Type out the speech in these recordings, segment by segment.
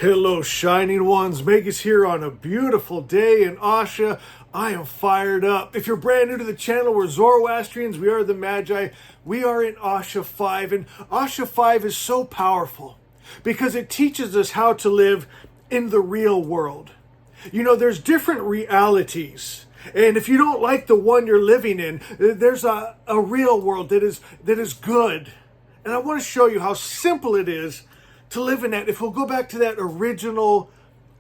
Hello, shining ones. Megas here on a beautiful day in Asha. I am fired up. If you're brand new to the channel, we're Zoroastrians. We are the Magi. We are in Asha 5. And Asha 5 is so powerful because it teaches us how to live in the real world. You know, there's different realities. And if you don't like the one you're living in, there's a real world that is good. And I want to show you how simple it is to live in that. If we'll go back to that original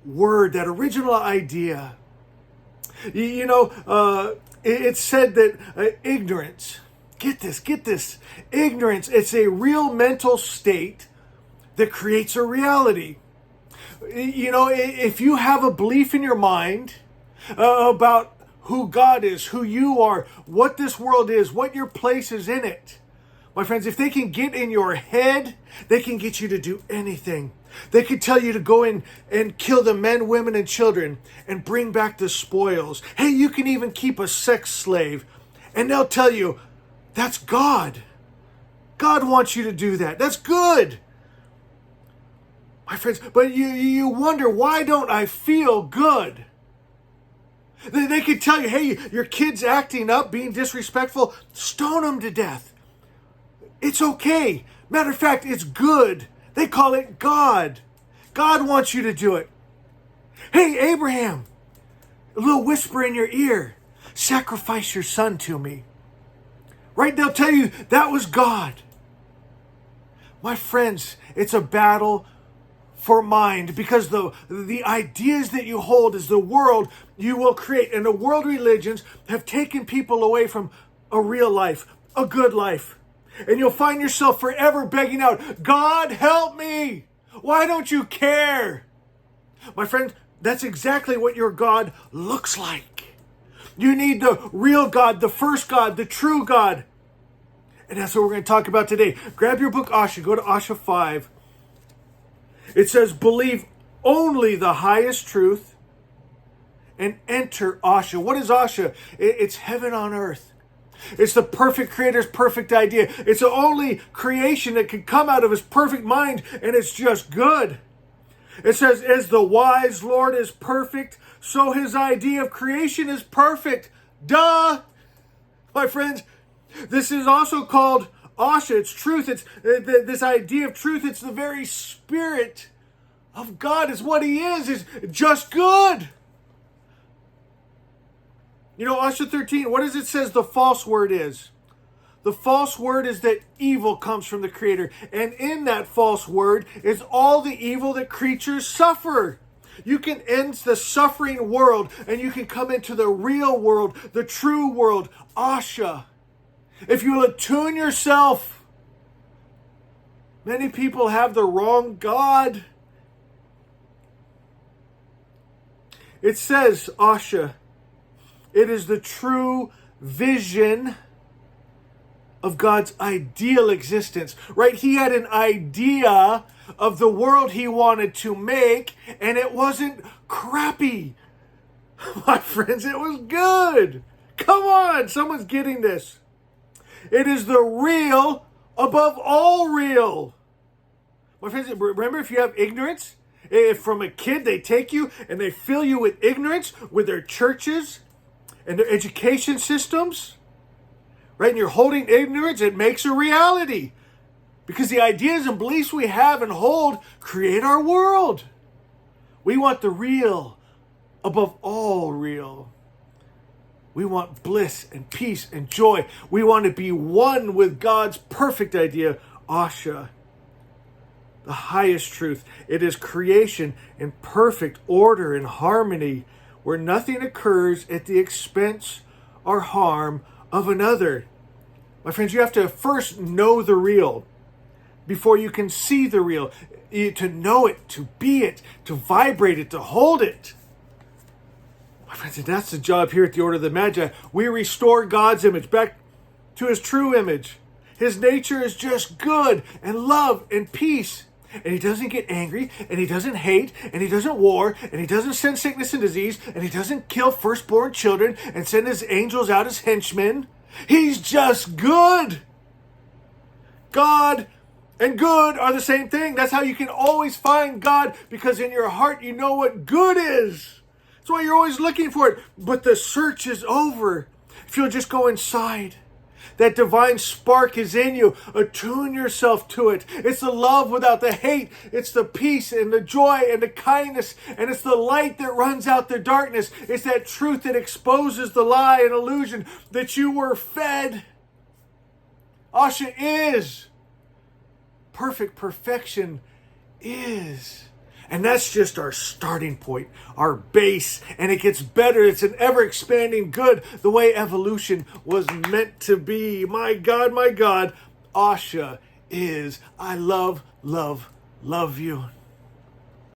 word, that original idea. It's said that ignorance, get this, ignorance, it's a real mental state that creates a reality. You know, if you have a belief in your mind about who God is, who you are, what this world is, what your place is in it, my friends, if they can get in your head, they can get you to do anything. They could tell you to go in and kill the men, women, and children and bring back the spoils. Hey, you can even keep a sex slave. And they'll tell you, that's God. God wants you to do that. That's good. My friends, but you wonder, why don't I feel good? They could tell you, hey, your kid's acting up, being disrespectful, stone them to death. It's okay. Matter of fact, it's good. They call it God. God wants you to do it. Hey, Abraham, a little whisper in your ear, sacrifice your son to me. Right? They'll tell you that was God. My friends, it's a battle for mind, because the ideas that you hold is the world you will create. And the world religions have taken people away from a real life, a good life. And you'll find yourself forever begging out, God, help me. Why don't you care? My friend, that's exactly what your God looks like. You need the real God, the first God, the true God. And that's what we're going to talk about today. Grab your book, Asha. Go to Asha 5. It says, believe only the highest truth and enter Asha. What is Asha? It's heaven on earth. It's the perfect creator's perfect idea. It's the only creation that can come out of his perfect mind, and it's just good. It says, as the wise Lord is perfect, so his idea of creation is perfect. Duh! My friends, this is also called Asha. It's truth. It's this idea of truth. It's the very spirit of God. Is what he is just good. You know, Asha 13, what does it says the false word is? The false word is that evil comes from the Creator. And in that false word is all the evil that creatures suffer. You can end the suffering world and you can come into the real world, the true world, Asha. If you will attune yourself, many people have the wrong God. It says, Asha, it is the true vision of God's ideal existence, right? He had an idea of the world he wanted to make, and it wasn't crappy. My friends, it was good. Come on, someone's getting this. It is the real above all real. My friends, remember, if you have ignorance, if from a kid they take you and they fill you with ignorance with their churches and their education systems, right? And you're holding ignorance, it makes a reality. Because the ideas and beliefs we have and hold create our world. We want the real above all real. We want bliss and peace and joy. We want to be one with God's perfect idea, Asha. The highest truth. It is creation in perfect order and harmony, where nothing occurs at the expense or harm of another. My friends, you have to first know the real before you can see the real. To know it, to be it, to vibrate it, to hold it. My friends, and that's the job here at the Order of the Magi. We restore God's image back to his true image. His nature is just good and love and peace. And he doesn't get angry, and he doesn't hate, and he doesn't war, and he doesn't send sickness and disease, and he doesn't kill firstborn children and send his angels out as henchmen. He's just good. God and good are the same thing. That's how you can always find God, because in your heart you know what good is. That's why you're always looking for it. But the search is over if you'll just go inside. That divine spark is in you. Attune yourself to it. It's the love without the hate. It's the peace and the joy and the kindness. And it's the light that runs out the darkness. It's that truth that exposes the lie and illusion that you were fed. Asha is. Perfect perfection is. And that's just our starting point, our base. And it gets better. It's an ever-expanding good, the way evolution was meant to be. My God, Asha is. I love, love, love you.